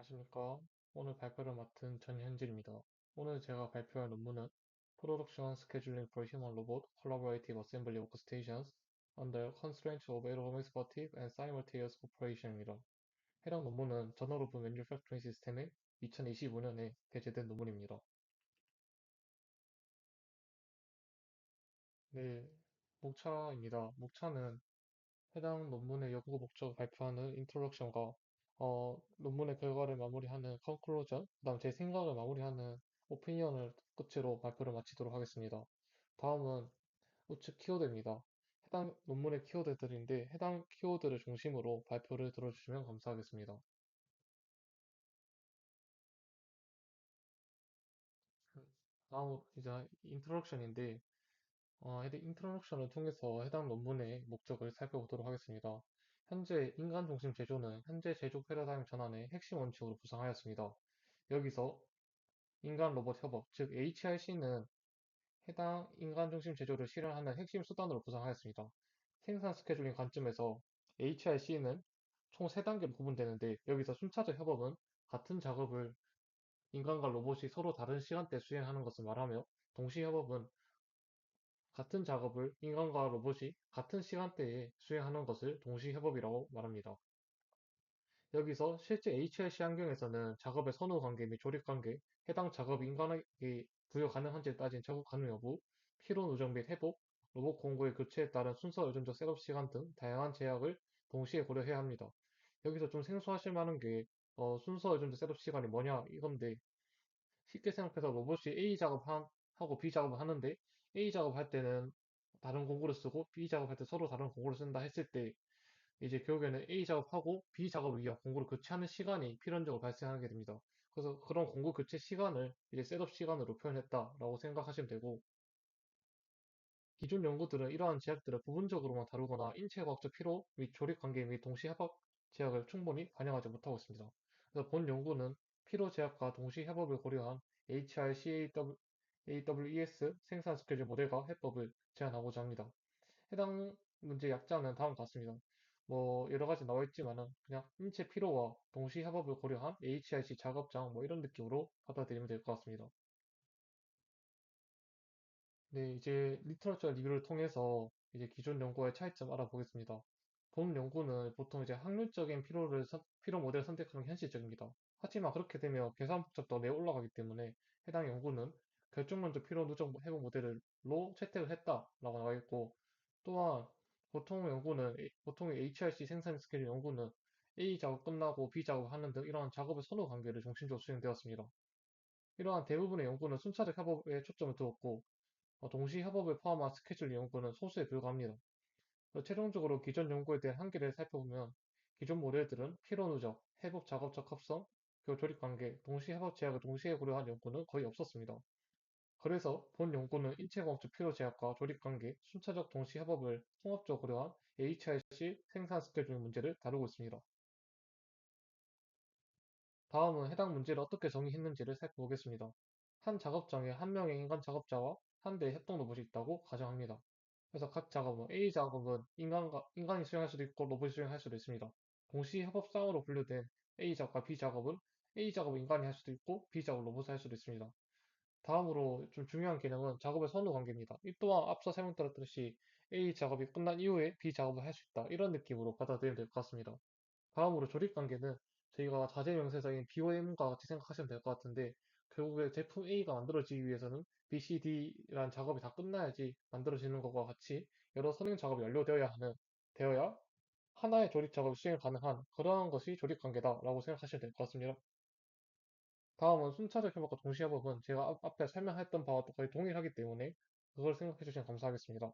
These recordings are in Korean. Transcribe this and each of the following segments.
안녕하십니까. 오늘 발표를 맡은 전현진입니다. 오늘 제가 발표할 논문은 Production Scheduling for Human Robot Collaborative Assembly Workstations under Constraints of Aerodispersive and Simultaneous Operation입니다. 해당 논문은 저널 오브 매뉴팩처링 시스템의 2025년에 게재된 논문입니다. 네, 목차입니다. 목차는 해당 논문의 연구 목적을 발표하는 인트로덕션과 논문의 결과를 마무리하는 컨클루전, 그다음 제 생각을 마무리하는 오피니언을 끝으로 발표를 마치도록 하겠습니다. 다음은 우측 키워드입니다. 해당 논문의 키워드들인데 해당 키워드를 중심으로 발표를 들어주시면 감사하겠습니다. 다음 이제 인트로덕션인데 해당 인트로덕션을 통해서 해당 논문의 목적을 살펴보도록 하겠습니다. 현재 인간 중심 제조는 현재 제조 패러다임 전환의 핵심 원칙으로 구상하였습니다. 여기서 인간 로봇 협업, 즉 HRC는 해당 인간 중심 제조를 실현하는 핵심 수단으로 구상하였습니다. 생산 스케줄링 관점에서 HRC는 총 3단계로 구분되는데 여기서 순차적 협업은 같은 작업을 인간과 로봇이 서로 다른 시간대에 수행하는 것을 말하며 동시 협업은 같은 작업을 인간과 로봇이 같은 시간대에 수행하는 것을 동시협업이라고 말합니다. 여기서 실제 HRC 환경에서는 작업의 선호 관계 및 조립 관계, 해당 작업이 인간에게 부여 가능한지를 따진 작업 가능 여부, 피로 누적 및 회복, 로봇 공구의 교체에 따른 순서 의존적 셋업 시간 등 다양한 제약을 동시에 고려해야 합니다. 여기서 좀 생소하실 만한 게 순서 의존적 셋업 시간이 뭐냐 이건데 쉽게 생각해서 로봇이 A 작업하고 B 작업을 하는데 A 작업할 때는 다른 공구를 쓰고 B 작업할 때 서로 다른 공구를 쓴다 했을 때 이제 결국에는 A 작업하고 B 작업을 위한 공구를 교체하는 시간이 필연적으로 발생하게 됩니다. 그래서 그런 공구 교체 시간을 이제 셋업 시간으로 표현했다라고 생각하시면 되고 기존 연구들은 이러한 제약들을 부분적으로만 다루거나 인체과학적 필요 및 조립 관계 및 동시 협업 제약을 충분히 반영하지 못하고 있습니다. 그래서 본 연구는 필요 제약과 동시 협업을 고려한 HRCAWES 생산 스케줄 모델과 해법을 제안하고자 합니다. 해당 문제 약자는 다음 같습니다. 뭐 여러 가지 나와 있지만은 그냥 인체 피로와 동시 협업을 고려한 HRC 작업장 뭐 이런 느낌으로 받아들이면 될 것 같습니다. 네, 이제 리터러처 리뷰를 통해서 이제 기존 연구와의 차이점 알아보겠습니다. 본 연구는 보통 이제 확률적인 피로 모델을 선택하는 게 현실적입니다. 하지만 그렇게 되면 계산 복잡도가 매우 올라가기 때문에 해당 연구는 결정론적 피로 누적 회복 모델로 채택을 했다라고 나와 있고, 또한 보통의 HRC 생산 스케일 연구는 A 작업 끝나고 B 작업 하는 등 이러한 작업의 선호 관계를 중심적으로 수행되었습니다. 이러한 대부분의 연구는 순차적 협업에 초점을 두었고, 동시 협업을 포함한 스케줄 연구는 소수에 불과합니다. 최종적으로 기존 연구에 대한 한계를 살펴보면 기존 모델들은 피로 누적, 회복 작업적 합성, 조립 관계, 동시 협업 제약을 동시에 고려한 연구는 거의 없었습니다. 그래서 본 연구는 인체공학적 피로 제약과 조립 관계, 순차적 동시 협업을 통합적으로 고려한 HRC 생산 스케줄 문제를 다루고 있습니다. 다음은 해당 문제를 어떻게 정의했는지를 살펴보겠습니다. 한 작업장에 한 명의 인간 작업자와 한 대의 협동 로봇이 있다고 가정합니다. 그래서 각 작업은 A 작업은 인간이 수행할 수도 있고 로봇이 수행할 수도 있습니다. 동시 협업상으로 분류된 A 작업과 B 작업은 A 작업을 인간이 할 수도 있고 B 작업을 로봇이 할 수도 있습니다. 다음으로 좀 중요한 개념은 작업의 선호 관계입니다. 이 또한 앞서 설명드렸듯이 A 작업이 끝난 이후에 B 작업을 할 수 있다. 이런 느낌으로 받아들이면 될 것 같습니다. 다음으로 조립 관계는 저희가 자재 명세서인 BOM과 같이 생각하시면 될 것 같은데 결국에 제품 A가 만들어지기 위해서는 B, C, D라는 작업이 다 끝나야지 만들어지는 것과 같이 여러 선행 작업이 되어야 하나의 조립 작업이 수행 가능한 그러한 것이 조립 관계다라고 생각하시면 될 것 같습니다. 다음은 순차적 협업과 동시 협업은 제가 앞에 설명했던 바와 또 거의 동일하기 때문에 그걸 생각해 주시면 감사하겠습니다.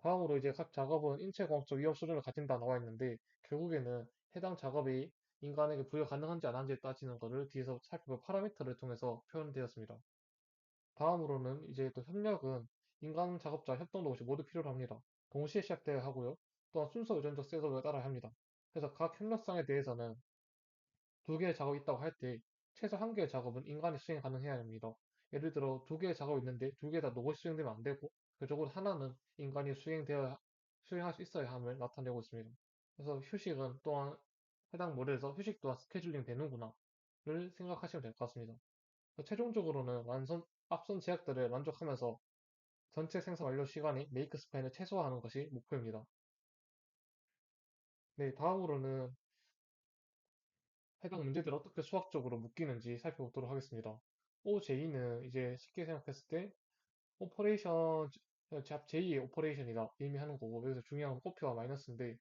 다음으로 이제 각 작업은 인체공학적 위험 수준을 가진다 나와 있는데 결국에는 해당 작업이 인간에게 부여 가능한지 안 한지에 따지는 것을 뒤에서 살펴볼 파라미터를 통해서 표현되었습니다. 다음으로는 이제 또 협력은 인간 작업자 협동 로봇이 모두 필요로 합니다. 동시에 시작되어야 하고요. 또한 순서 유전적 셋업을 따라야 합니다. 그래서 각 협력상에 대해서는 두 개의 작업이 있다고 할 때 최소 한 개의 작업은 인간이 수행 가능해야 합니다. 예를 들어 두 개의 작업이 있는데 두 개 다 로봇이 수행되면 안 되고 적어도 하나는 인간이 수행할 수 있어야 함을 나타내고 있습니다. 그래서 휴식은 또한 해당 모델에서 휴식 또한 스케줄링 되는구나 생각하시면 될 것 같습니다. 최종적으로는 앞선 제약들을 만족하면서 전체 생산 완료 시간이 메이크 스팬을 최소화하는 것이 목표입니다. 네, 다음으로는 해당 문제들을 어떻게 수학적으로 묶이는지 살펴보도록 하겠습니다. OJ는 이제 쉽게 생각했을 때 오퍼레이션, 잡 제2의 오퍼레이션이다 의미하는 거고, 여기서 중요한 건 꽃표와 마이너스인데,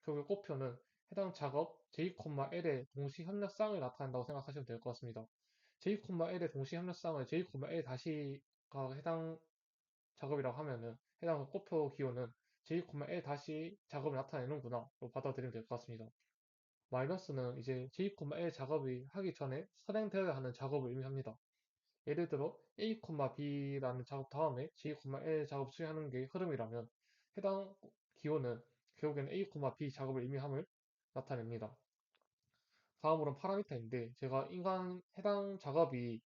결국 꽃표는 해당 작업 J,L의 동시 협력상을 나타낸다고 생각하시면 될 것 같습니다. J,L의 동시 협력상을 J,L 다시가 해당 작업이라고 하면은 해당 꽃표 기호는 J,L 다시 작업을 나타내는구나 로 받아들이면 될 것 같습니다. 마이너스는 이제 J,L 작업이 하기 전에 선행되어야 하는 작업을 의미합니다. 예를 들어 A, B라는 작업 다음에 J,L 작업 수행하는 게 흐름이라면 해당 기호는 결국에는 A, B 작업을 의미함을 나타냅니다. 다음으로는 파라미터인데 제가 해당 작업이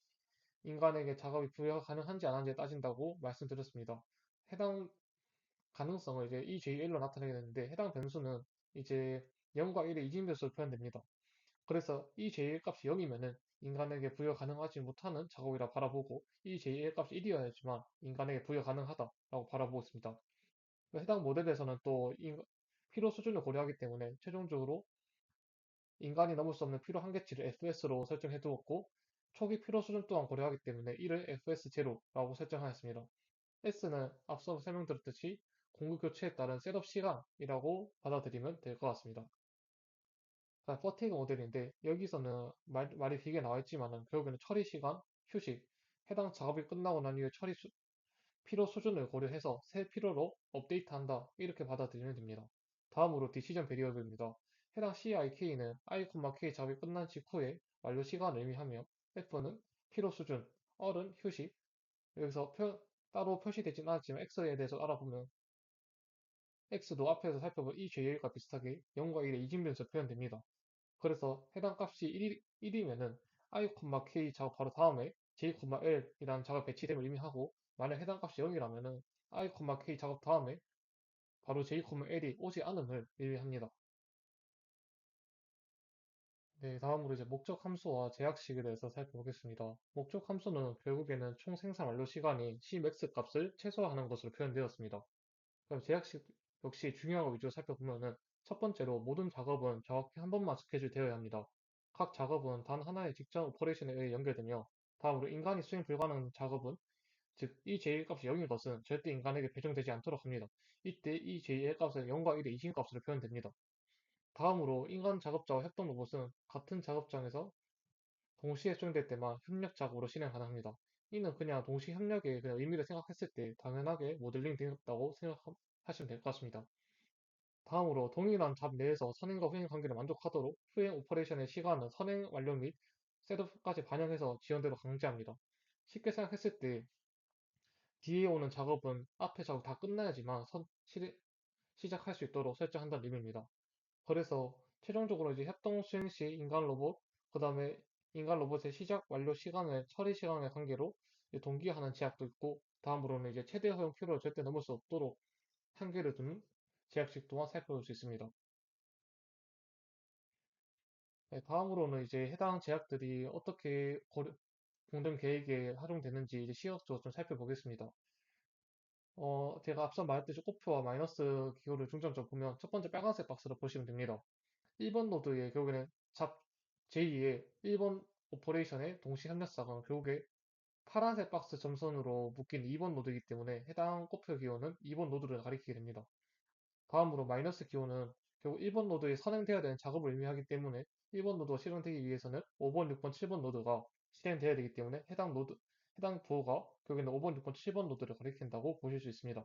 인간에게 작업이 부여가 가능한지 안 한지에 따진다고 말씀드렸습니다. 해당 가능성을 이제 EJL로 나타내게 되는데 해당 변수는 이제 0과 1의 이진 변수로 표현됩니다. 그래서 EJL 값이 0이면은 인간에게 부여 가능하지 못하는 작업이라 바라보고 EJL 값이 1이어야지만 인간에게 부여 가능하다라고 바라보고 있습니다. 해당 모델에서는 또 필요 수준을 고려하기 때문에 최종적으로 인간이 넘을 수 없는 필요 한계치를 FS로 설정해 두었고 초기 필요 수준 또한 고려하기 때문에 이를 FS0라고 설정하였습니다. S는 앞서 설명드렸듯이 공급 교체에 따른 셋업 시간이라고 받아들이면 될 것 같습니다. 자, 퍼티그 모델인데 여기서는 말이 길게 나와 있지만은 결국에는 처리 시간, 휴식, 해당 작업이 끝나고 난 이후에 필요 수준을 고려해서 새 필요로 업데이트한다 이렇게 받아들이면 됩니다. 다음으로 디시전 베리어블입니다. 해당 CIK는 I, K 작업이 끝난 직후에 완료 시간을 의미하며 F는 필요 수준, R은 휴식, 여기서 따로 표시되진 않았지만 X에 대해서 알아보면 X도 앞에서 살펴본 EJL과 비슷하게 0과 1의 이진변수로 표현됩니다. 그래서 해당 값이 1이면은 I, K 작업 바로 다음에 J, L이라는 작업 배치됨을 의미하고 만약 해당 값이 0이라면은 I, K 작업 다음에 바로 J, L이 오지 않음을 의미합니다. 네, 다음으로 이제 목적 함수와 제약식에 대해서 살펴보겠습니다. 목적 함수는 결국에는 총 생산 완료 시간이 Cmax 값을 최소화하는 것으로 표현되었습니다. 그럼 제약식 역시 중요한 거 위주로 살펴보면은 첫 번째로 모든 작업은 정확히 한 번만 스케줄 되어야 합니다. 각 작업은 단 하나의 직전 오퍼레이션에 의해 연결되며 다음으로 인간이 수행 불가능한 작업은 즉 이 j 값이 0인 것은 절대 인간에게 배정되지 않도록 합니다. 이때 이 j 값은 0과 1의 이진값으로 표현됩니다. 다음으로 인간 작업자와 협동 로봇은 같은 작업장에서 동시에 수행될 때만 협력 작업으로 실행 가능합니다. 이는 그냥 동시 협력의 그냥 의미를 생각했을 때 당연하게 모델링 되었다고 생각하시면 될 것 같습니다. 다음으로 동일한 잡 내에서 선행과 후행 관계를 만족하도록 후행 오퍼레이션의 시간은 선행 완료 및 셋업까지 반영해서 지연대로 강제합니다. 쉽게 생각했을 때 뒤에 오는 작업은 앞에 작업 다 끝나야지만 시작할 수 있도록 설정한다는 의미입니다. 그래서 최종적으로 이제 협동 수행 시 인간 로봇, 그 다음에 인간 로봇의 시작 완료 시간을 처리 시간의 관계로 이제 동기화하는 제약도 있고, 다음으로는 이제 최대 허용 필요를 절대 넘을 수 없도록 한계를 두는 제약식 또한 살펴볼 수 있습니다. 네, 다음으로는 이제 해당 제약들이 어떻게 공동 계획에 활용되는지 이제 시각적으로 좀 살펴보겠습니다. 제가 앞서 말했듯이 꽃표와 마이너스 기호를 중점적으로 보면 첫 번째 빨간색 박스를 보시면 됩니다. 1번 노드의 결국에는 잡 제2의 1번 오퍼레이션의 동시 협력사가 결국에 파란색 박스 점선으로 묶인 2번 노드이기 때문에 해당 꽃표 기호는 2번 노드를 가리키게 됩니다. 다음으로 마이너스 기호는 결국 1번 노드에 선행되어야 되는 작업을 의미하기 때문에 1번 노드가 실행되기 위해서는 5번, 6번, 7번 노드가 실행되어야 되기 때문에 해당 부호가 결국에는 5번, 6번, 7번 노드를 가리킨다고 보실 수 있습니다.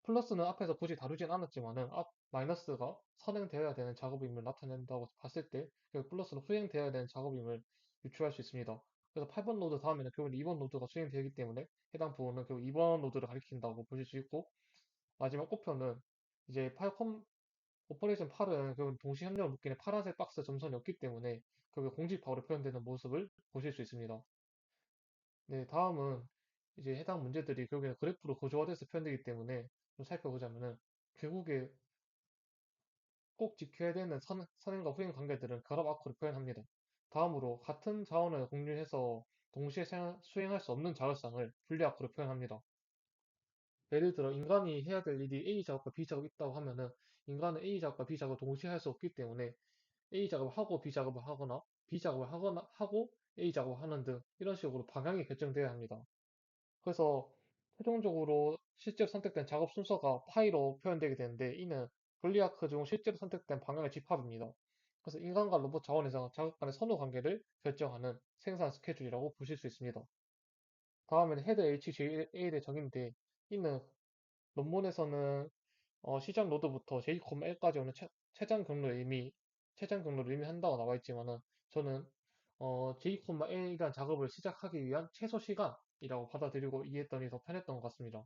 플러스는 앞에서 굳이 다루진 않았지만은 마이너스가 선행되어야 되는 작업임을 나타낸다고 봤을 때 결국 플러스는 후행되어야 되는 작업임을 유추할 수 있습니다. 그래서 8번 노드 다음에는 결국 2번 노드가 수행되기 때문에 해당 부호는 결국 2번 노드를 가리킨다고 보실 수 있고 마지막 꽃표는 이제 오퍼레이션 8은 결국 동시 협력을 묶이는 파란색 박스 점선이 없기 때문에 결국 공직방어로 표현되는 모습을 보실 수 있습니다. 네, 다음은 이제 해당 문제들이 결국에는 그래프로 고조화돼서 표현되기 때문에 좀 살펴보자면은 결국에 꼭 지켜야 되는 선행과 후행 관계들은 결합 아크로 표현합니다. 다음으로 같은 자원을 공유해서 동시에 수행할 수 없는 자율상을 분리학으로 표현합니다. 예를 들어 인간이 해야 될 일이 A 작업과 B 작업이 있다고 하면은 인간은 A 작업과 B 작업을 동시에 할 수 없기 때문에 A 작업을 하고 B 작업을 하거나 B 작업을 하거나 하고 A 작업을 하는 등 이런 식으로 방향이 결정되어야 합니다. 그래서 최종적으로 실제로 선택된 작업 순서가 파이로 표현되게 되는데 이는 분리아크 중 실제로 선택된 방향의 집합입니다. 그래서 인간과 로봇 자원에서 작업 간의 선호 관계를 결정하는 생산 스케줄이라고 보실 수 있습니다. 다음에는 헤드 HJA에 대해 적인데 이는 논문에서는 시작 노드부터 J, L까지 오는 최장 경로를 의미한다고 나와 있지만은 저는 J, L이란 작업을 시작하기 위한 최소 시간이라고 받아들이고 이해했더니 더 편했던 것 같습니다.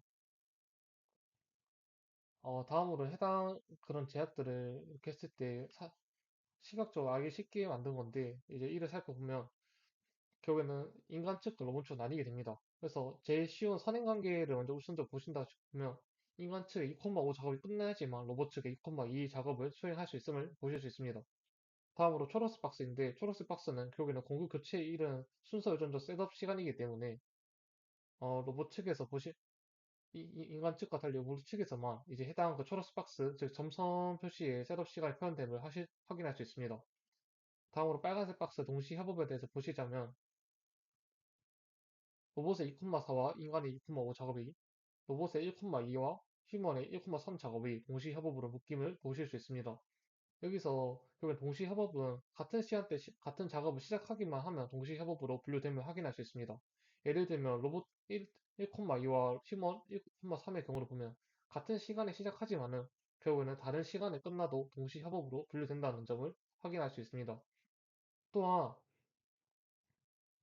다음으로 해당 그런 제약들을 이렇게 했을 때 시각적으로 알기 쉽게 만든 건데 이제 이를 살펴보면 결국에는 인간 측과 로봇 측 나뉘게 됩니다. 그래서 제일 쉬운 선행관계를 먼저 우선적으로 보신다 싶으면 인간 측의 2,5 작업이 끝나야지만 로봇 측의 2,2 작업을 수행할 수 있음을 보실 수 있습니다. 다음으로 초러스 박스인데 초러스 박스는 결국에는 공구 교체에 이른 순서 유전자 셋업 시간이기 때문에 로봇 측에서 인간 측과 달리 로봇 측에서만 이제 해당 그 초러스 박스 즉 점선 표시의 셋업 시간이 표현됨을 확인할 수 있습니다. 다음으로 빨간색 박스 동시 협업에 대해서 보시자면 로봇의 2,4와 인간의 2,5 작업이 로봇의 1,2와 휴먼의 1,3 작업이 동시 협업으로 묶임을 보실 수 있습니다. 여기서 결국 동시 협업은 같은 시간대 같은 작업을 시작하기만 하면 동시 협업으로 분류됨을 확인할 수 있습니다. 예를 들면 로봇 1,2와 휴먼 1,3의 경우를 보면 같은 시간에 시작하지만은 결국에는 다른 시간에 끝나도 동시 협업으로 분류된다는 점을 확인할 수 있습니다. 또한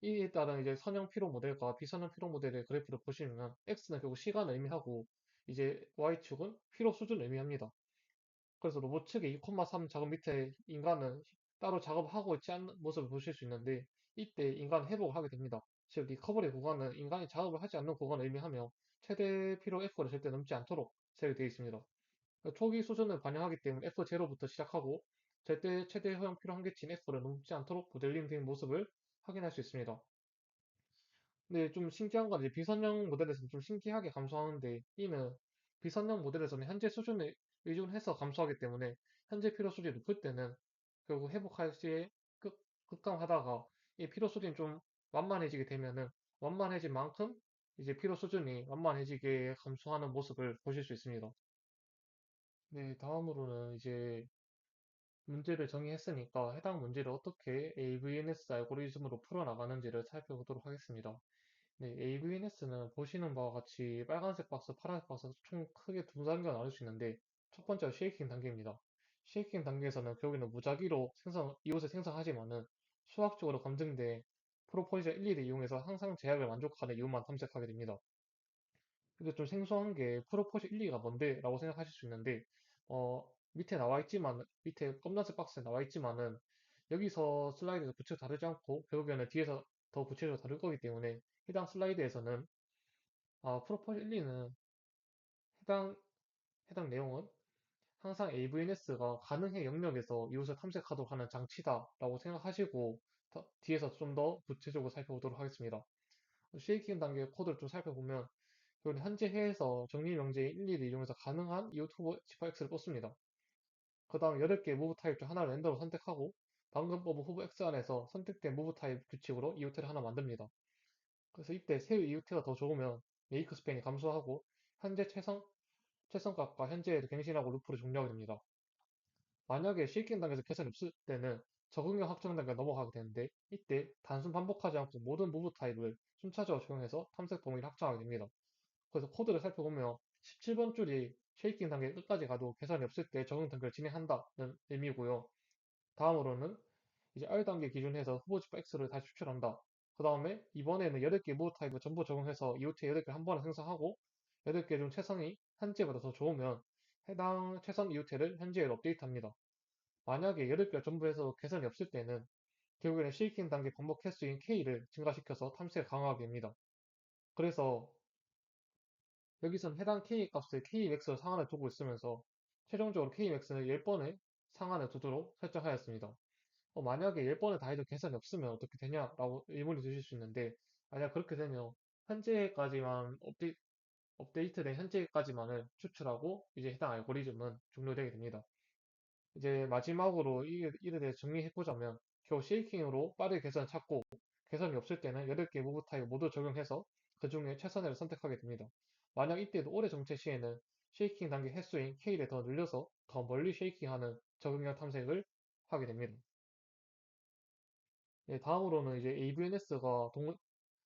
이에 따른 이제 선형 피로 모델과 비선형 피로 모델의 그래프를 보시면 X는 결국 시간을 의미하고 이제 Y축은 피로 수준을 의미합니다. 그래서 로봇 측의 2,3 작업 밑에 인간은 따로 작업하고 있지 않는 모습을 보실 수 있는데 이때 인간은 회복을 하게 됩니다. 즉 리커버리 구간은 인간이 작업을 하지 않는 구간을 의미하며 최대 피로 F를 절대 넘지 않도록 설계되어 있습니다. 초기 수준을 반영하기 때문에 F0부터 시작하고 절대 최대 허용 피로 한계치인 F를 넘지 않도록 모델링된 모습을 확인할 수 있습니다. 근데 좀 신기한 건 이제 비선형 모델에서는 좀 신기하게 감소하는데 이는 비선형 모델에서는 현재 수준을 의존해서 감소하기 때문에 현재 피로 수준이 높을 때는 결국 회복할 시에 급감하다가 이 피로 수준이 좀 완만해지게 되면은 완만해진 만큼 이제 피로 수준이 완만해지게 감소하는 모습을 보실 수 있습니다. 네, 다음으로는 이제 문제를 정의했으니까 해당 문제를 어떻게 AVNS 알고리즘으로 풀어나가는지를 살펴보도록 하겠습니다. 네, AVNS는 보시는 바와 같이 빨간색 박스, 파란색 박스 총 크게 두 단계가 나눌 수 있는데 첫 번째가 쉐이킹 단계입니다. 쉐이킹 단계에서는 결국에는 무작위로 이웃을 생성하지만은 수학적으로 검증된 프로포지션 1, 2를 이용해서 항상 제약을 만족하는 이웃만 탐색하게 됩니다. 근데 좀 생소한 게 프로포즈 1, 2가 뭔데? 라고 생각하실 수 있는데, 밑에 검정색 박스에 나와 있지만은, 여기서 슬라이드에서 구체적으로 다르지 않고, 결국에는 뒤에서 더 구체적으로 다를 거기 때문에, 해당 슬라이드에서는, 프로포즈 1, 2는 해당 내용은 항상 AVNS가 가능해 영역에서 이웃을 탐색하도록 하는 장치다라고 생각하시고, 뒤에서 좀 더 구체적으로 살펴보도록 하겠습니다. 쉐이킹 단계 코드를 좀 살펴보면, 그리고 현재 해에서 정리 명제인 1, 2를 이용해서 가능한 이웃 후보 18X를 뽑습니다. 그 다음 8개의 무브 타입 중 하나를 랜덤으로 선택하고 방금 뽑은 후보 X 안에서 선택된 무브 타입 규칙으로 이웃태를 하나 만듭니다. 그래서 이때 새 이웃태가 더 좋으면 메이크 스팬이 감소하고 현재 최선값과 현재를 갱신하고 루프를 종료하게 됩니다. 만약에 쉐이킹 단계에서 개선이 없을 때는 적응력 확정 단계가 넘어가게 되는데 이때 단순 반복하지 않고 모든 무브 타입을 순차적으로 적용해서 탐색 범위를 확정하게 됩니다. 그래서 코드를 살펴보면 17번 줄이 쉐이킹 단계 끝까지 가도 개선이 없을 때 적용 단계를 진행한다는 의미고요. 다음으로는 이제 R 단계 기준에서 후보 지파 X를 다시 추출한다. 그 다음에 이번에는 8개 모드 타입을 전부 적용해서 이웃에 8개 한 번에 생성하고 8개 중 최선이 현재보다 더 좋으면 해당 최선 이웃해를 현재로 업데이트합니다. 만약에 8개 전부 해서 개선이 없을 때는 결국에는 쉐이킹 단계 반복 횟수인 K를 증가시켜서 탐색을 강화하게 됩니다. 그래서 여기서는 해당 K 값을 Kmax로 상한에 두고 있으면서 최종적으로 Kmax는 10번의 상한에 두도록 설정하였습니다. 만약에 10번을 다 해도 개선이 없으면 어떻게 되냐라고 의문이 드실 수 있는데, 만약 그렇게 되면 현재까지만 업데이트된 현재까지만을 추출하고 이제 해당 알고리즘은 종료되게 됩니다. 이제 마지막으로 이에 대해 정리해보자면, 겨우 쉐이킹으로 빠르게 개선을 찾고 개선이 없을 때는 8개 무브 타입 모두 적용해서 그 중에 최선을 선택하게 됩니다. 만약 이때도 올해 정체 시에는 쉐이킹 단계 횟수인 K를 더 늘려서 더 멀리 쉐이킹하는 적응형 탐색을 하게 됩니다. 네, 다음으로는 이제 AVNS가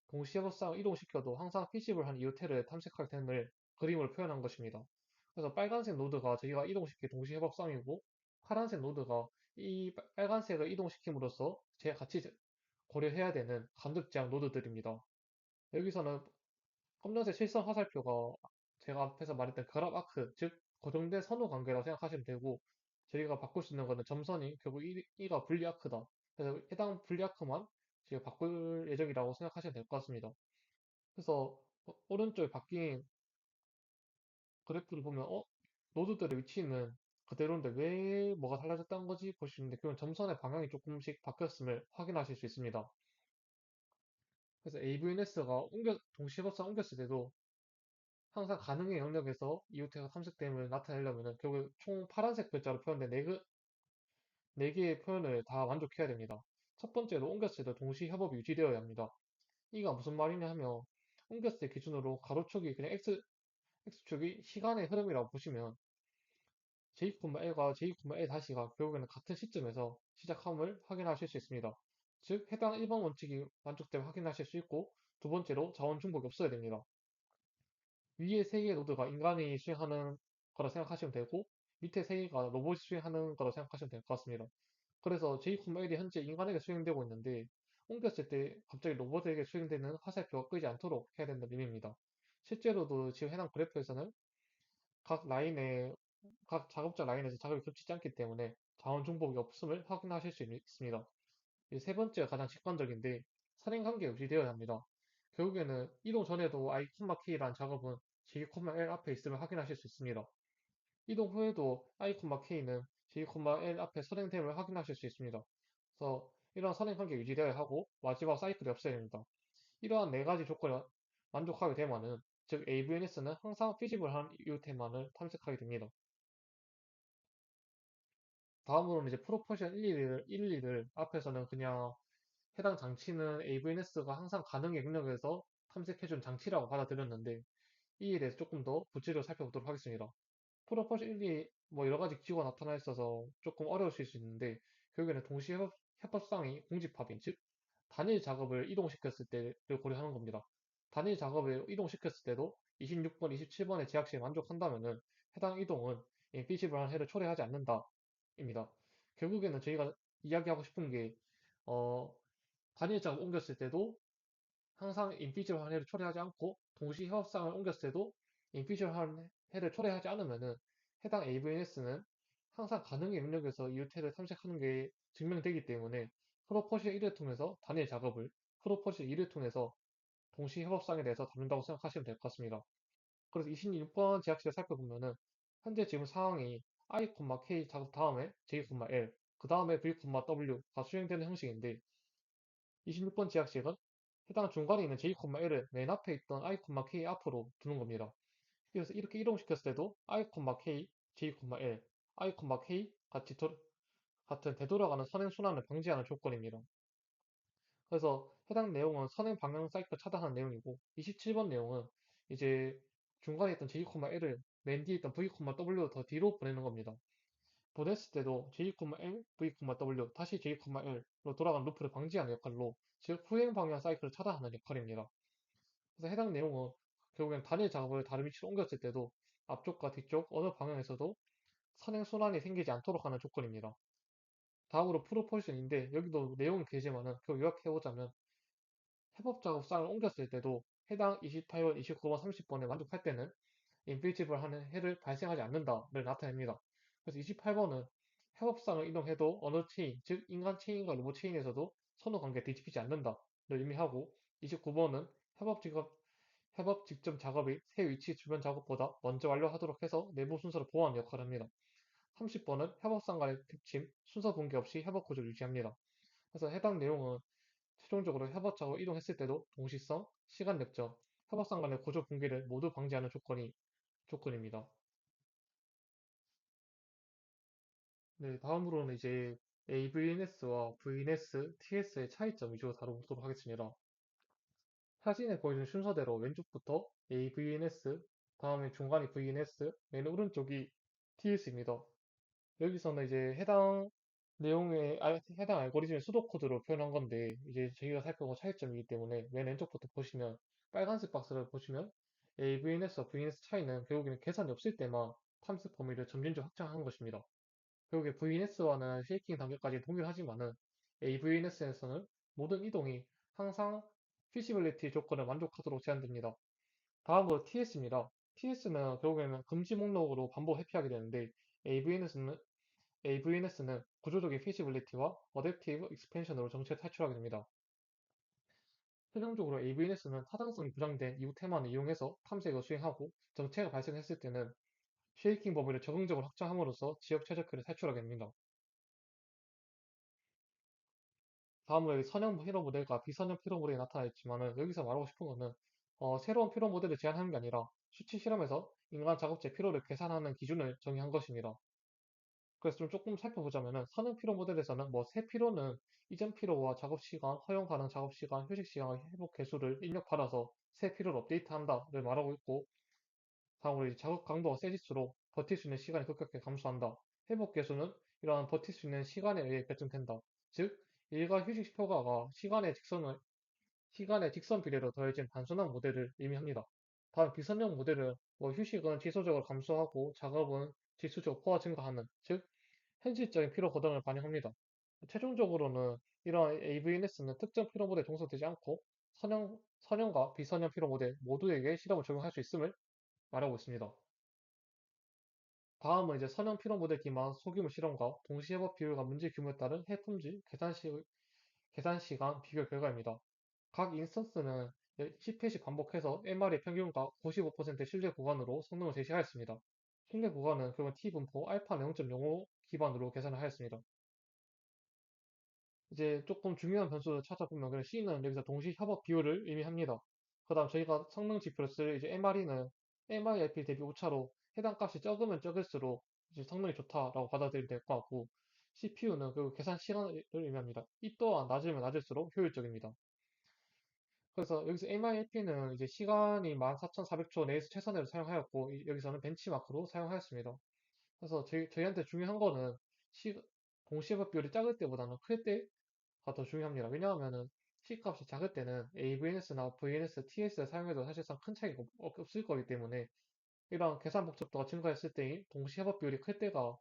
동시 협상을 이동시켜도 항상 피시블한 이웃테를 탐색할 템을 그림으로 표현한 것입니다. 그래서 빨간색 노드가 저희가 이동시킬 동시 협업성이고, 파란색 노드가 이 빨간색을 이동시킴으로써 제 같이 고려해야 되는 간접 제약 노드들입니다. 여기서는 검정색 실선 화살표가 제가 앞에서 말했던 결합 아크, 즉 고정된 선호 관계라고 생각하시면 되고, 저희가 바꿀 수 있는 거는 점선이 결국 이가 분리 아크다. 그래서 해당 분리 아크만 지금 바꿀 예정이라고 생각하시면 될 것 같습니다. 그래서 오른쪽에 바뀐 그래프를 보면 노드들의 위치는 그대로인데 왜 뭐가 달라졌다는 거지 볼 수 있는데, 그건 점선의 방향이 조금씩 바뀌었음을 확인하실 수 있습니다. 그래서 AVNS가 동시 협상 옮겼을 때도 항상 가능의 영역에서 이웃태가 탐색됨을 나타내려면 결국 총 파란색 글자로 표현된 네개의 표현을 다 만족해야 됩니다. 첫 번째로 옮겼을 때 동시 협업이 유지되어야 합니다. 이가 무슨 말이냐 하면, 옮겼을 때 기준으로 가로축이 그냥 X축이 시간의 흐름이라고 보시면 J,L과 J,L 다시가 결국에는 같은 시점에서 시작함을 확인하실 수 있습니다. 즉 해당 1번 원칙이 만족됨을 확인하실 수 있고, 두 번째로 자원 중복이 없어야 됩니다. 위에 세 개의 노드가 인간이 수행하는 거라 생각하시면 되고, 밑에 세 개가 로봇이 수행하는 거라 생각하시면 될 것 같습니다. 그래서 J,L이 현재 인간에게 수행되고 있는데, 옮겼을 때 갑자기 로봇에게 수행되는 화살표가 끄지 않도록 해야 된다는 의미입니다. 실제로도 지금 해당 그래프에서는 각 라인에, 각 작업자 라인에서 작업이 겹치지 않기 때문에 자원 중복이 없음을 확인하실 수 있습니다. 이제 세 번째가 가장 직관적인데, 선행 관계가 유지되어야 합니다. 결국에는 이동 전에도 i, k라는 작업은 j, l 앞에 있음을 확인하실 수 있습니다. 이동 후에도 i, k는 j, l 앞에 선행됨을 확인하실 수 있습니다. 그래서 이러한 선행 관계가 유지되어야 하고 마지막 사이클이 없어야 됩니다. 이러한 네 가지 조건을 만족하게 되면은, 즉 AVNS는 항상 피지블한 이웃테만을 탐색하게 됩니다. 다음으로는 이제 프로포션 1, 2를 앞에서는 그냥 해당 장치는 AVNS가 항상 가능의 영역에서 탐색해준 장치라고 받아들였는데, 이에 대해서 조금 더 구체적으로 살펴보도록 하겠습니다. 프로포션 1이 뭐 여러 가지 기호가 나타나 있어서 조금 어려우실 수 있는데, 결국에는 동시 협업상이 공집합인, 즉 단일 작업을 이동시켰을 때를 고려하는 겁니다. 단일 작업을 이동시켰을 때도 26번, 27번의 제약시에 만족한다면은 해당 이동은 인피지블한 해를 초래하지 않는다입니다. 결국에는 저희가 이야기하고 싶은 게, 어, 단일 작업 옮겼을 때도 항상 인피지블한 해를 초래하지 않고, 동시 협업상을 옮겼을 때도 인피지블한 해를 초래하지 않으면은 해당 AVNS는 항상 가능의 영역에서 이웃해를 탐색하는 게 증명되기 때문에 프로포즈 1을 통해서 단일 작업을, 프로포즈 2를 통해서 동시 협업상에 대해서 다룬다고 생각하시면 될 것 같습니다. 그래서 26번 제약시를 살펴보면은 현재 지금 상황이 I, K 작업 다음에 J, L, 그 다음에 V, W가 수행되는 형식인데, 26번 제약식은 해당 중간에 있는 J,L을 맨 앞에 있던 I, K 앞으로 두는 겁니다. 그래서 이렇게 이동시켰을 때도 I, K, J,L, I, K 같은 되돌아가는 선행 순환을 방지하는 조건입니다. 그래서 해당 내용은 선행 방향 사이클 차단하는 내용이고, 27번 내용은 이제 중간에 있던 J,L을 맨 뒤에 있던 V, W 더 뒤로 보내는 겁니다. 보냈을 때도 J, L, V, W 다시 J, L로 돌아가는 루프를 방지하는 역할로, 즉 후행 방향 사이클을 차단하는 역할입니다. 그래서 해당 내용은 결국엔 단일 작업을 다른 위치로 옮겼을 때도 앞쪽과 뒤쪽 어느 방향에서도 선행 순환이 생기지 않도록 하는 조건입니다. 다음으로 프로포션인데, 여기도 내용이 길지만은 그 요약해보자면, 해법 작업상을 옮겼을 때도 해당 28번, 29번, 30번에 만족할 때는 인피지블 하는 해를 발생하지 않는다를 나타냅니다. 그래서 28번은 협업상을 이동해도 어느 체인, 즉 인간 체인과 로봇 체인에서도 선호 관계에 뒤집히지 않는다를 의미하고, 29번은 협업 직전 작업이 새 위치 주변 작업보다 먼저 완료하도록 해서 내부 순서를 보호하는 역할을 합니다. 30번은 협업상 간의 겹침, 순서 붕괴 없이 협업 구조를 유지합니다. 그래서 해당 내용은 최종적으로 협업자로 이동했을 때도 동시성, 시간 력정, 협업상 간의 구조 붕괴를 모두 방지하는 조건입니다. 네, 다음으로는 이제 AVNS와 VNS, TS의 차이점 위주로 다뤄보도록 하겠습니다. 사진에 보여준 순서대로 왼쪽부터 AVNS, 다음에 중간이 VNS, 맨 오른쪽이 TS입니다. 여기서는 이제 해당 알고리즘의 수도 코드로 표현한 건데, 이제 저희가 살펴본 차이점이기 때문에 맨 왼쪽부터 보시면, 빨간색 박스를 보시면, AVNS와 VNS 차이는 결국에는 계산이 없을 때만 탐색 범위를 점진적으로 확장한 것입니다. 결국에 VNS와는 쉐이킹 단계까지 동일하지만은, AVNS에서는 모든 이동이 항상 피시빌리티 조건을 만족하도록 제한됩니다. 다음으로 TS입니다. TS는 결국에는 금지 목록으로 반복 회피하게 되는데, AVNS는 구조적인 feasibility와 adaptive expansion으로 정체를 탈출하게 됩니다. 최종적으로 AVNS는 타당성이 부정된 이후 테마를 이용해서 탐색을 수행하고 정체가 발생했을 때는 쉐이킹 범위를 적응적으로 확장함으로써 지역 최적화를 탈출하게 됩니다. 다음으로 여기 선형 피로 모델과 비선형 피로 모델이 나타나 있지만은 여기서 말하고 싶은 거는 새로운 피로 모델을 제안하는 게 아니라 수치 실험에서 인간 작업체 피로를 계산하는 기준을 정의한 것입니다. 그래서 좀 조금 살펴보자면은 선형 피로 모델에서는 뭐 새 피로는 이전 피로와 작업 시간, 허용 가능 작업 시간, 휴식 시간, 회복 개수를 입력받아서 새 피로를 업데이트한다를 말하고 있고, 다음으로 이제 작업 강도가 세질수록 버틸 수 있는 시간이 급격하게 감소한다. 회복 개수는 이러한 버틸 수 있는 시간에 의해 결정된다. 즉, 일과 휴식 효과가 시간의 직선 비례로 더해진 단순한 모델을 의미합니다. 다음 비선형 모델은 뭐 휴식은 지속적으로 감소하고 작업은 지수적 포화 증가하는, 즉 현실적인 피로 거동을 반영합니다. 최종적으로는 이러한 AVNS는 특정 피로 모델에 종속되지 않고 선형과 비선형 피로 모델 모두에게 실험을 적용할 수 있음을 말하고 있습니다. 다음은 이제 선형 피로 모델 기반 소규모 실험과 동시해법 비율과 문제 규모에 따른 해품질, 계산 시간 비교 결과입니다. 각 인스턴스는 10회씩 반복해서 MR의 평균과 95% 신뢰 구간으로 성능을 제시하였습니다. 신뢰 구간은 결국 T분포 알파는 0.05 기반으로 계산을 하였습니다. 이제 조금 중요한 변수를 찾아보면 그냥 C는 여기서 동시 협업 비율을 의미합니다. 그 다음 저희가 성능 지표를 쓸 이제 MRE는 MIRP 대비 오차로 해당 값이 적으면 적을수록 이제 성능이 좋다라고 받아들이면 될 것 같고, CPU는 그 계산 시간을 의미합니다. 이 또한 낮으면 낮을수록 효율적입니다. 그래서 여기서 MIAP는 이제 시간이 14,400초 내에서 최선으로 사용하였고, 여기서는 벤치마크로 사용하였습니다. 그래서 저희한테 중요한 거는 시, 동시에법 비율이 작을 때보다는 클 때가 더 중요합니다. 왜냐하면은 C값이 작을 때는 AVNS나 VNS, TS를 사용해도 사실상 큰 차이가 없을 거기 때문에 이런 계산 복잡도가 증가했을 때인 동시에법 비율이 클 때가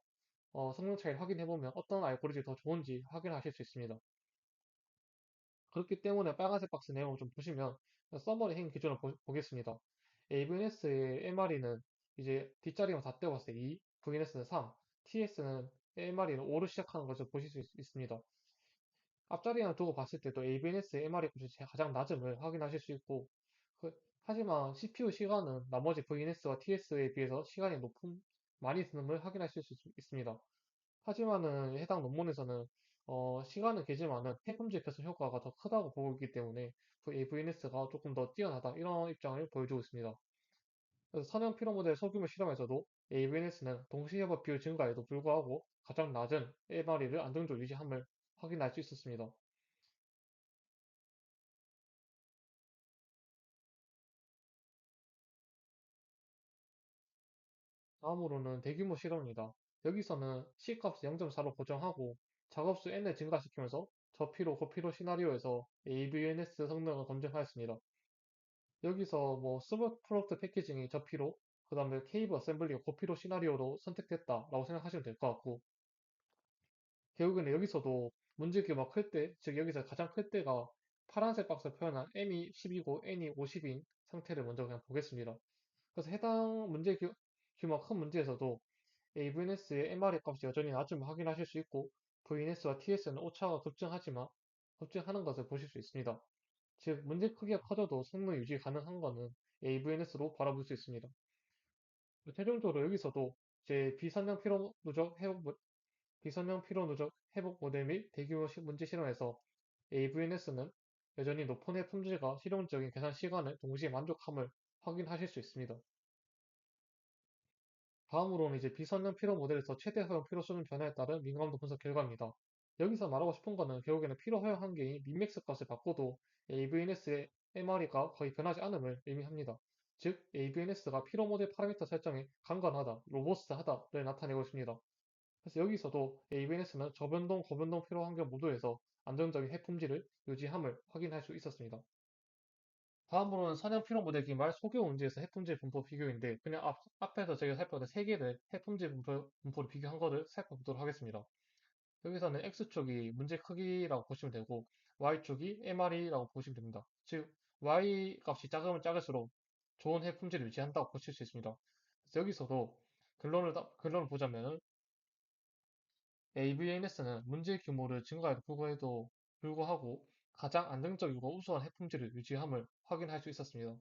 성능 차이를 확인해보면 어떤 알고리즘이 더 좋은지 확인하실 수 있습니다. 그렇기 때문에 빨간색 박스 내용을 좀 보시면 서머리 행 기준을 보겠습니다. AVNS의 MRE는 이제 뒷자리만 다 떼어봤을 때 2, VNS는 3, TS는 MRE는 5로 시작하는 것을 보실 수 있습니다. 앞자리만 두고 봤을 때도 AVNS의 MRE 값이 가장 낮음을 확인하실 수 있고, 하지만 CPU 시간은 나머지 VNS와 TS에 비해서 많이 드는 확인하실 수 있습니다. 하지만은 해당 논문에서는 시간은 길지만은 해품질 개선 효과가 더 크다고 보고 있기 때문에 AVNS가 조금 더 뛰어나다 이런 입장을 보여주고 있습니다. 그래서 선형 피로 모델 소규모 실험에서도 AVNS는 동시 협업 비율 증가에도 불구하고 가장 낮은 MRE를 안정적으로 유지함을 확인할 수 있었습니다. 다음으로는 대규모 실험입니다. 여기서는 C값을 0.4로 고정하고 작업수 n을 증가시키면서 저피로, 고피로 시나리오에서 AVNS 성능을 검증하였습니다. 여기서 뭐 서브 프로덕트 패키징이 저피로, 그 다음에 케이브 어셈블리가 고피로 시나리오로 선택됐다라고 생각하시면 될 것 같고, 결국에는 여기서도 문제 규모가 클 때, 즉 여기서 가장 클 때가 파란색 박스에 표현한 M이 10이고 N이 50인 상태를 먼저 그냥 보겠습니다. 그래서 해당 규모가 큰 문제에서도 AVNS의 MRE 값이 여전히 낮음을 확인하실 수 있고, VNS와 TS는 오차가 급증하는 것을 보실 수 있습니다. 즉, 문제 크기가 커져도 성능 유지 가능한 것은 AVNS로 바라볼 수 있습니다. 최종적으로 여기서도 이제 비선형 피로 누적 회복 모델 및 대규모 문제 실험에서 AVNS는 여전히 높은 해품질과 실용적인 계산 시간을 동시에 만족함을 확인하실 수 있습니다. 다음으로는 이제 비선형 피로 모델에서 최대 허용 피로 수준 변화에 따른 민감도 분석 결과입니다. 여기서 말하고 싶은 거는 결국에는 피로 허용 한계인 민맥스 값을 바꿔도 AVNS의 MRE가 거의 변하지 않음을 의미합니다. 즉, AVNS가 피로 모델 파라미터 설정에 강건하다, 로버스트하다를 나타내고 있습니다. 그래서 여기서도 AVNS는 저변동, 고변동 피로 환경 모두에서 안정적인 해품질을 유지함을 확인할 수 있었습니다. 다음으로는 선형 피로 모델 기말 소규모 문제에서 해품질 분포 비교인데 그냥 앞에서 제가 살펴본 세 개를 해품질 분포를 비교한 거를 살펴보도록 하겠습니다. 여기서는 X축이 문제 크기라고 보시면 되고 Y축이 MRE라고 보시면 됩니다. 즉 Y 값이 작으면 작을수록 좋은 해품질을 유지한다고 보실 수 있습니다. 그래서 여기서도 결론을 보자면 AVNS는 문제 규모를 증가에도 불구하고 가장 안정적이고 우수한 해품질을 유지함을 확인할 수 있었습니다.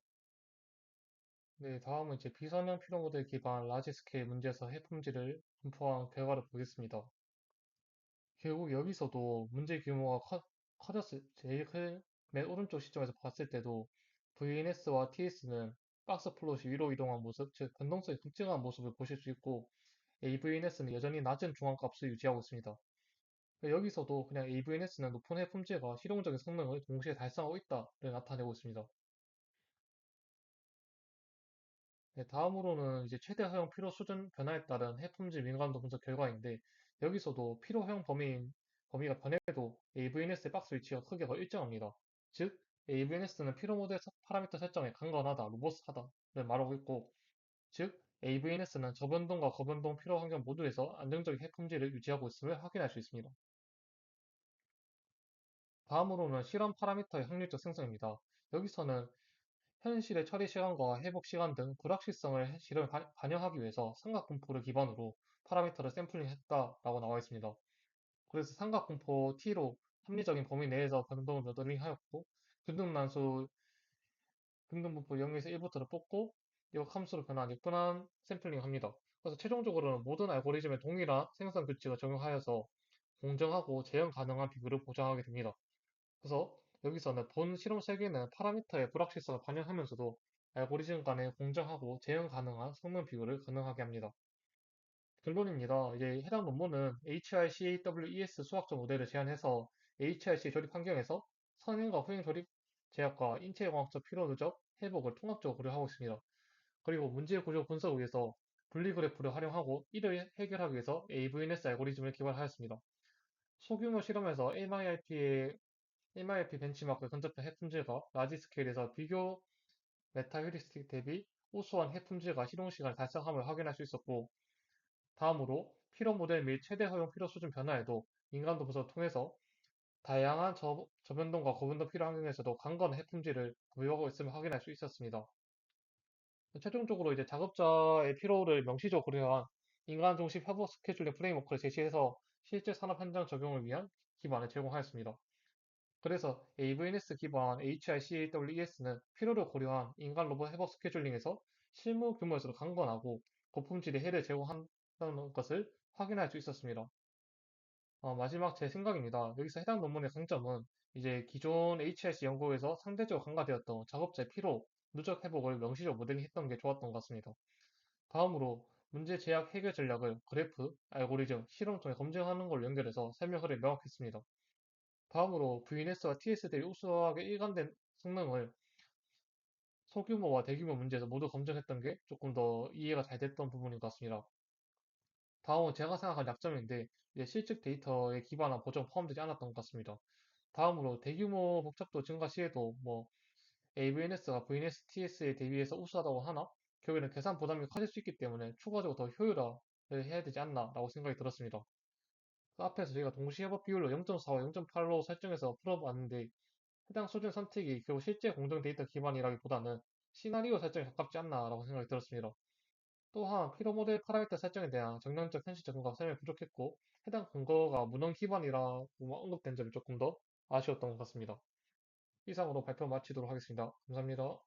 네, 다음은 이제 비선형 피로 모델 기반 라지 스케일 문제에서 해품질을 분포한 결과를 보겠습니다. 결국 여기서도 문제 규모가 커졌을 맨 오른쪽 시점에서 봤을 때도 VNS와 TS는 박스 플롯이 위로 이동한 모습, 즉 변동성이 급증한 모습을 보실 수 있고 AVNS는 여전히 낮은 중앙값을 유지하고 있습니다. 여기서도 그냥 AVNS는 높은 해품질과 실용적인 성능을 동시에 달성하고 있다를 나타내고 있습니다. 네, 다음으로는 이제 최대 허용 필요 수준 변화에 따른 해품질 민감도 분석 결과인데 여기서도 필요 허용 범위가 변해도 AVNS의 박스 위치가 크게 더 일정합니다. 즉 AVNS는 필요 모델 파라미터 설정에 강건하다, 로버스트하다를 말하고 있고 즉 AVNS는 저변동과 거변동 필요 환경 모두에서 안정적인 해품질을 유지하고 있음을 확인할 수 있습니다. 다음으로는 실험 파라미터의 확률적 생성입니다. 여기서는 현실의 처리 시간과 회복 시간 등 불확실성을 실험에 반영하기 위해서 삼각분포를 기반으로 파라미터를 샘플링했다라고 나와 있습니다. 그래서 삼각분포 T로 합리적인 범위 내에서 변동을 모델링하였고 균등분포 0에서 1부터를 뽑고 이 함수로 변환 역분한 샘플링합니다. 그래서 최종적으로는 모든 알고리즘에 동일한 생성 규칙을 적용하여서 공정하고 재현 가능한 비교를 보장하게 됩니다. 그래서 여기서는 본 실험 설계는 파라미터의 불확실성을 반영하면서도 알고리즘 간의 공정하고 재현 가능한 성능 비교를 가능하게 합니다. 결론입니다. 이제 해당 논문은 HRCAWES 수학적 모델을 제안해서 HRC 조립 환경에서 선행과 후행 조립 제약과 인체공학적 피로 누적, 회복을 통합적으로 고려하고 있습니다. 그리고 문제 구조 분석을 위해서 분리그래프를 활용하고 이를 해결하기 위해서 AVNS 알고리즘을 개발하였습니다. 소규모 실험에서 MIRP 벤치마크에 근접한 해품질과 라지 스케일에서 비교 메타 휴리스틱 대비 우수한 해품질과 실용 시간을 달성함을 확인할 수 있었고, 다음으로 피로 모델 및 최대 허용 피로 수준 변화에도 인간도 분석을 통해서 다양한 저변동과 고변동 피로 환경에서도 강건한 해품질을 보유하고 있음을 확인할 수 있었습니다. 최종적으로 이제 작업자의 피로를 명시적으로 고려한 인간 중심 협업 스케줄링 프레임워크를 제시해서 실제 산업 현장 적용을 위한 기반을 제공하였습니다. 그래서 AVNS 기반 HRCAWES는 필요를 고려한 인간 로봇 협업 스케줄링에서 실무 규모에서도 강건하고 고품질의 해를 제공한다는 것을 확인할 수 있었습니다. 마지막 제 생각입니다. 여기서 해당 논문의 강점은 이제 기존 HRC 연구에서 상대적으로 간과되었던 작업자의 피로, 누적 회복을 명시적으로 모델링했던 게 좋았던 것 같습니다. 다음으로 문제 제약 해결 전략을 그래프, 알고리즘, 실험 통해 검증하는 걸로 연결해서 설명을 명확했습니다. 다음으로 VNS와 TS 대비 우수하게 일관된 성능을 소규모와 대규모 문제에서 모두 검증했던 게 조금 더 이해가 잘 됐던 부분인 것 같습니다. 다음은 제가 생각한 약점인데 이제 실측 데이터에 기반한 보정 포함되지 않았던 것 같습니다. 다음으로 대규모 복잡도 증가 시에도 뭐 AVNS가 VNS, TS에 대비해서 우수하다고 하나 결국에는 계산 부담이 커질 수 있기 때문에 추가적으로 더 효율화를 해야 되지 않나라고 생각이 들었습니다. 그 앞에서 저희가 동시 협업 비율로 0.4와 0.8로 설정해서 풀어봤는데 해당 수준 선택이 결국 실제 공정 데이터 기반이라기보다는 시나리오 설정에 가깝지 않나라고 생각이 들었습니다. 또한 피로 모델 파라미터 설정에 대한 정량적 현실적 근거가 설명이 부족했고 해당 근거가 문헌 기반이라고 언급된 점이 조금 더 아쉬웠던 것 같습니다. 이상으로 발표 마치도록 하겠습니다. 감사합니다.